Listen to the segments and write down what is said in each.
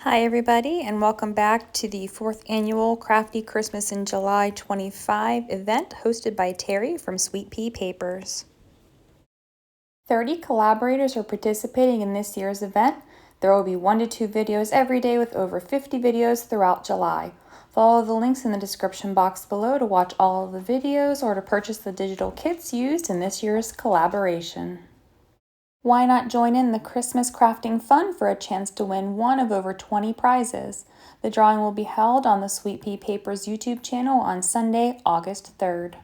Hi everybody, and welcome back to the 4th Annual Crafty Christmas in July 25 event hosted by Terry from Sweet Pea Papers. 30 collaborators are participating in this year's event. There will be 1 to 2 videos every day with over 50 videos throughout July. Follow the links in the description box below to watch all of the videos or to purchase the digital kits used in this year's collaboration. Why not join in the Christmas crafting fun for a chance to win one of over 20 prizes? The drawing will be held on the Sweet Pea Papers YouTube channel on Sunday, August 3rd.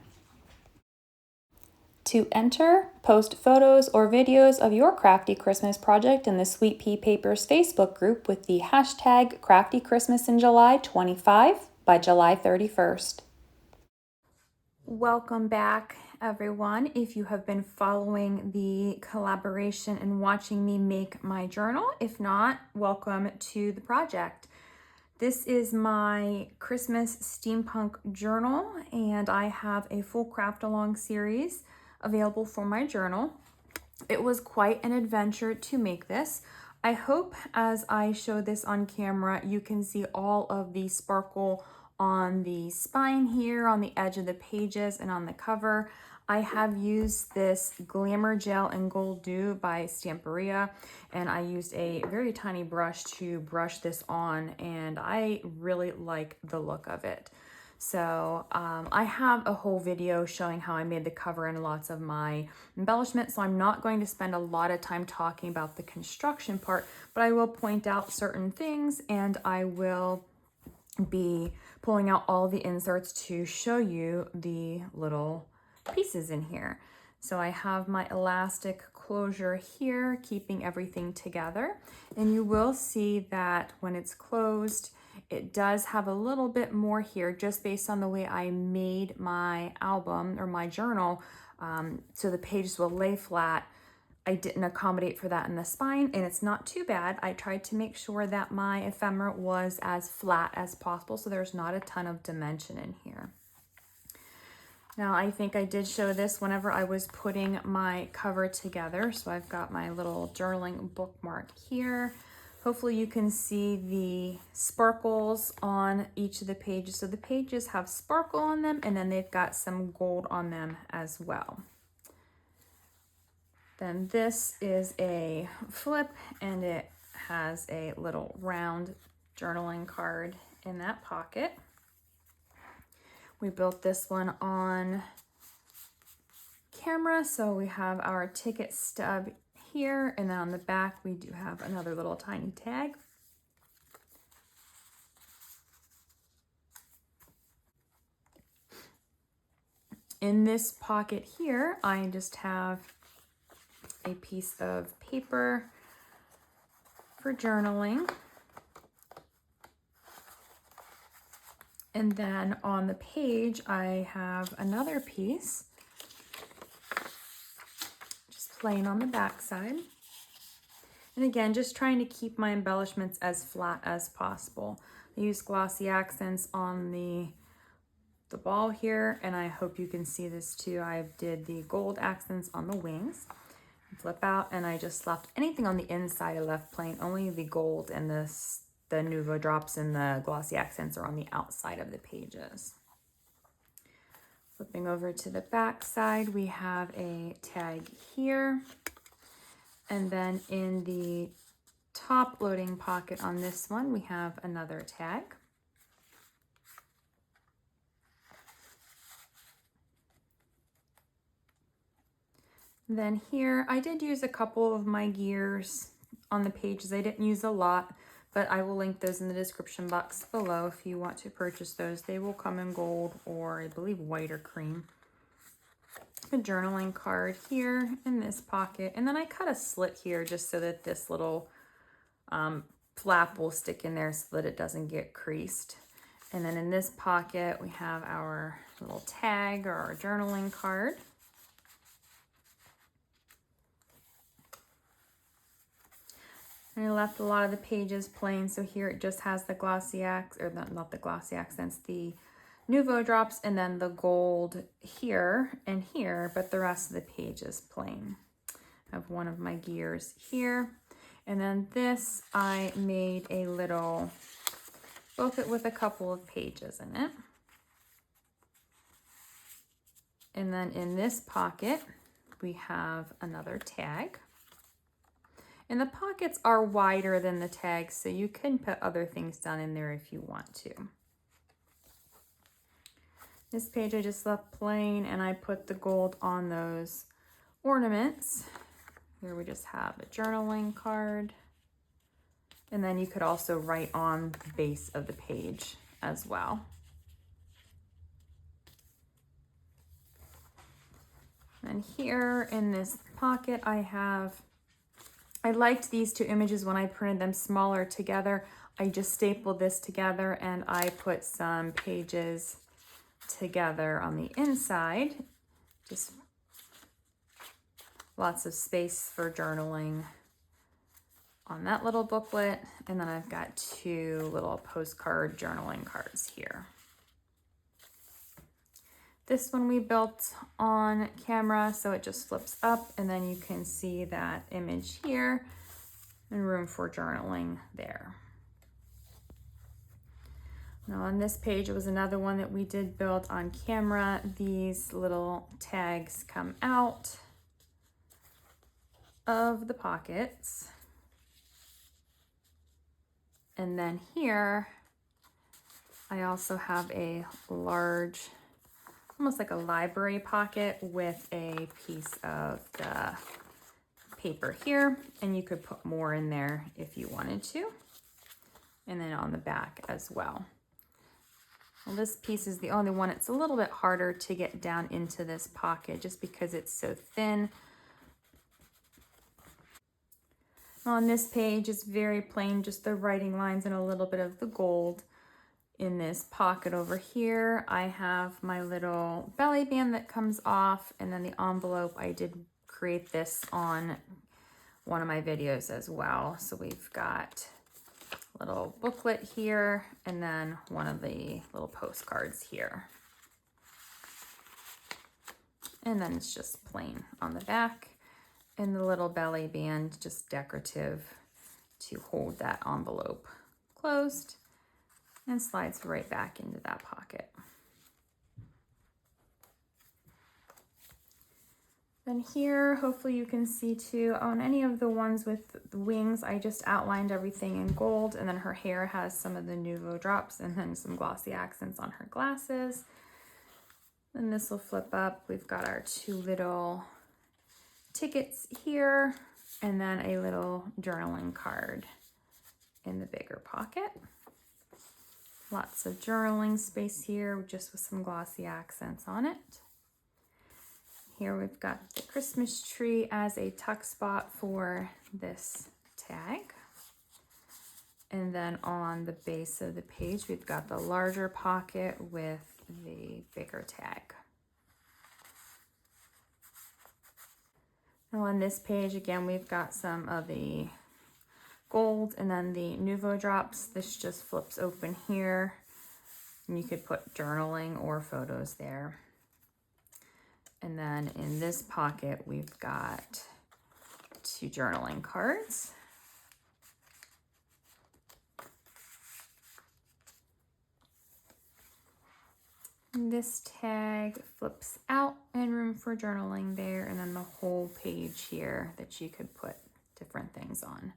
To enter, post photos or videos of your crafty Christmas project in the Sweet Pea Papers Facebook group with the hashtag Crafty Christmas in July 25 by July 31st. Welcome back, everyone. If you have been following the collaboration and watching me make my journal, if not, welcome to the project. This is my Christmas steampunk journal, and I have a full craft along series available for my journal. It was quite an adventure to make this. I hope as I show this on camera, you can see all of the sparkle on the spine here, on the edge of the pages, and on the cover. I have used this Glamour Gel and Gold Dew by Stamperia, and I used a very tiny brush to brush this on, and I really like the look of it. So I have a whole video showing how I made the cover and lots of my embellishments, so I'm not going to spend a lot of time talking about the construction part, but I will point out certain things, and I will be pulling out all the inserts to show you the little pieces in here. So I have my elastic closure here, keeping everything together, and you will see that when it's closed, it does have a little bit more here just based on the way I made my album or my journal, so the pages will lay flat. I didn't accommodate for that in the spine, and it's not too bad. I tried to make sure that my ephemera was as flat as possible, so there's not a ton of dimension in here. Now, I think I did show this whenever I was putting my cover together. So I've got my little journaling bookmark here. Hopefully you can see the sparkles on each of the pages. So the pages have sparkle on them, and then they've got some gold on them as well. Then this is a flip, and it has a little round journaling card in that pocket. We built this one on camera, so we have our ticket stub here, and then on the back we do have another little tiny tag. In this pocket here, I just have a piece of paper for journaling. And then on the page, I have another piece, just plain on the back side. And again, just trying to keep my embellishments as flat as possible. I use glossy accents on the ball here, and I hope you can see this too. I did the gold accents on the wings. Flip out, and I just left anything on the inside I left plain. Only the gold and the Nuvo drops and the glossy accents are on the outside of the pages. Flipping over to the back side, we have a tag here. And then in the top loading pocket on this one, we have another tag. Then here, I did use a couple of my gears on the pages. I didn't use a lot, but I will link those in the description box below if you want to purchase those. They will come in gold or I believe white or cream. A journaling card here in this pocket. And then I cut a slit here just so that this little flap will stick in there so that it doesn't get creased. And then in this pocket, we have our little tag or our journaling card. And I left a lot of the pages plain, so here it just has the glossy not the glossy accents, the Nuvo drops, and then the gold here and here, but the rest of the page is plain. I have one of my gears here. And then this, I made a little booklet with a couple of pages in it. And then in this pocket, we have another tag. And the pockets are wider than the tags, so you can put other things down in there if you want to. This page I just left plain, and I put the gold on those ornaments. Here we just have a journaling card. And then you could also write on the base of the page as well. And here in this pocket I liked these two images when I printed them smaller together. I just stapled this together and I put some pages together on the inside. Just lots of space for journaling on that little booklet. And then I've got two little postcard journaling cards here. This one we built on camera, so it just flips up and then you can see that image here and room for journaling there. Now on this page, it was another one that we did build on camera. These little tags come out of the pockets. And then here, I also have a large, almost like a library pocket with a piece of the paper here, and you could put more in there if you wanted to. And then on the back as well. Well, this piece is the only one. It's a little bit harder to get down into this pocket just because it's so thin. On this page, it's very plain, just the writing lines and a little bit of the gold. In this pocket over here, I have my little belly band that comes off, and then the envelope, I did create this on one of my videos as well. So we've got a little booklet here, and then one of the little postcards here. And then it's just plain on the back, and the little belly band, just decorative to hold that envelope closed. And slides right back into that pocket. Then here, hopefully you can see too, on any of the ones with the wings, I just outlined everything in gold, and then her hair has some of the Nuvo drops and then some glossy accents on her glasses. Then this will flip up. We've got our two little tickets here, and then a little journaling card in the bigger pocket. Lots of journaling space here, just with some glossy accents on it. Here we've got the Christmas tree as a tuck spot for this tag. And then on the base of the page, we've got the larger pocket with the bigger tag. Now on this page, again, we've got some of the gold and then the Nuvo drops. This just flips open here, and you could put journaling or photos there. And then in this pocket, we've got two journaling cards. And this tag flips out and room for journaling there, and then the whole page here that you could put different things on.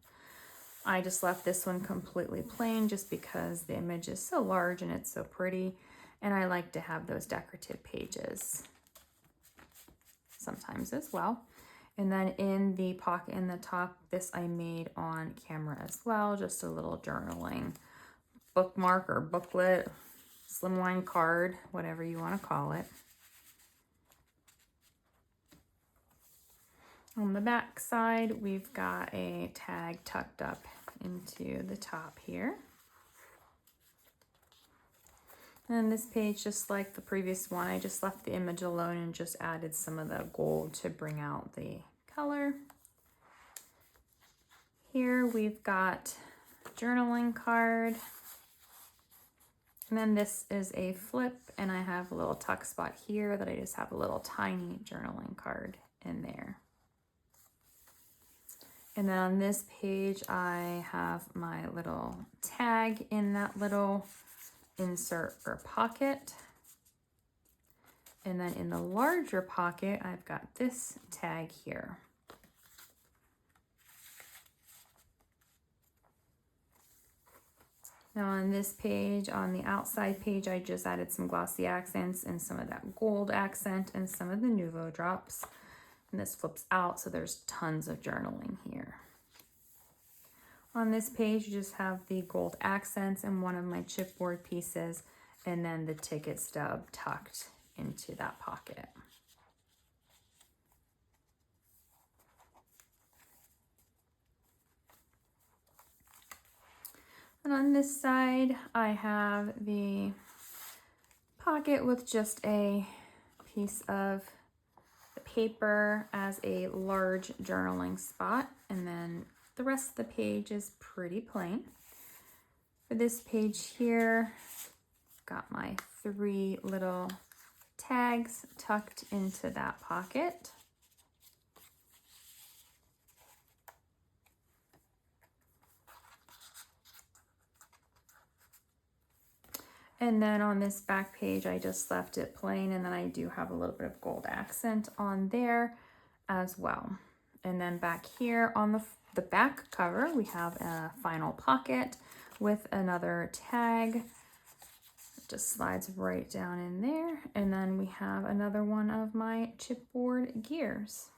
I just left this one completely plain just because the image is so large and it's so pretty, and I like to have those decorative pages sometimes as well. And then in the pocket in the top, this I made on camera as well, just a little journaling bookmark or booklet, slimline card, whatever you want to call it. On the back side, we've got a tag tucked up into the top here. And this page, just like the previous one, I just left the image alone and just added some of the gold to bring out the color. Here we've got a journaling card. And then this is a flip, and I have a little tuck spot here that I just have a little tiny journaling card in there. And then on this page, I have my little tag in that little insert or pocket. And then in the larger pocket, I've got this tag here. Now on this page, on the outside page, I just added some glossy accents and some of that gold accent and some of the Nouveau drops. And this flips out, so there's tons of journaling here. On this page, you just have the gold accents and one of my chipboard pieces, and then the ticket stub tucked into that pocket. And on this side, I have the pocket with just a piece of the paper as a large journaling spot, and then the rest of the page is pretty plain. For this page here, got my 3 little tags tucked into that pocket. And then on this back page, I just left it plain, and then I do have a little bit of gold accent on there as well. And then back here on the back cover, we have a final pocket with another tag. It just slides right down in there. And then we have another one of my chipboard gears.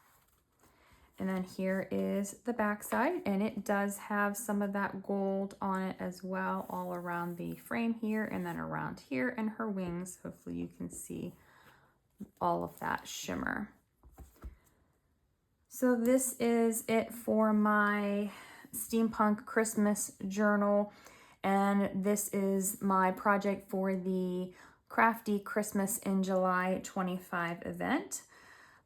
And then here is the back side, and it does have some of that gold on it as well, all around the frame here and then around here and her wings. Hopefully you can see all of that shimmer. So this is it for my Steampunk Christmas journal, and this is my project for the Crafty Christmas in July 25 event.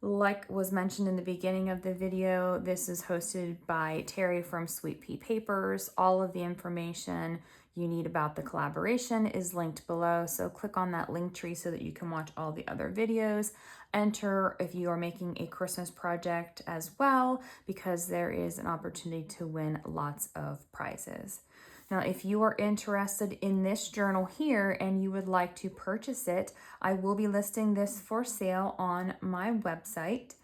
Like was mentioned in the beginning of the video, this is hosted by Terry from Sweet Pea Papers. All of the information you need about the collaboration is linked below, so click on that link tree so that you can watch all the other videos. Enter if you are making a Christmas project as well, because there is an opportunity to win lots of prizes. Now, if you are interested in this journal here and you would like to purchase it, I will be listing this for sale on my website,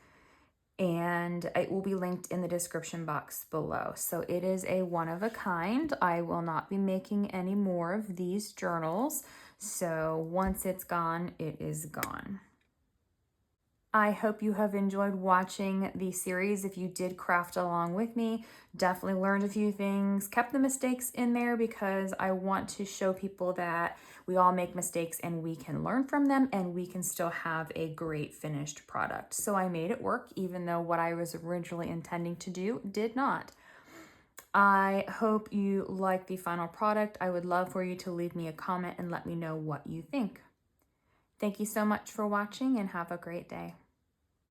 and it will be linked in the description box below. So it is a one of a kind. I will not be making any more of these journals. So once it's gone, it is gone. I hope you have enjoyed watching the series. If you did craft along with me, definitely learned a few things, kept the mistakes in there because I want to show people that we all make mistakes and we can learn from them and we can still have a great finished product. So I made it work, even though what I was originally intending to do did not. I hope you like the final product. I would love for you to leave me a comment and let me know what you think. Thank you so much for watching and have a great day.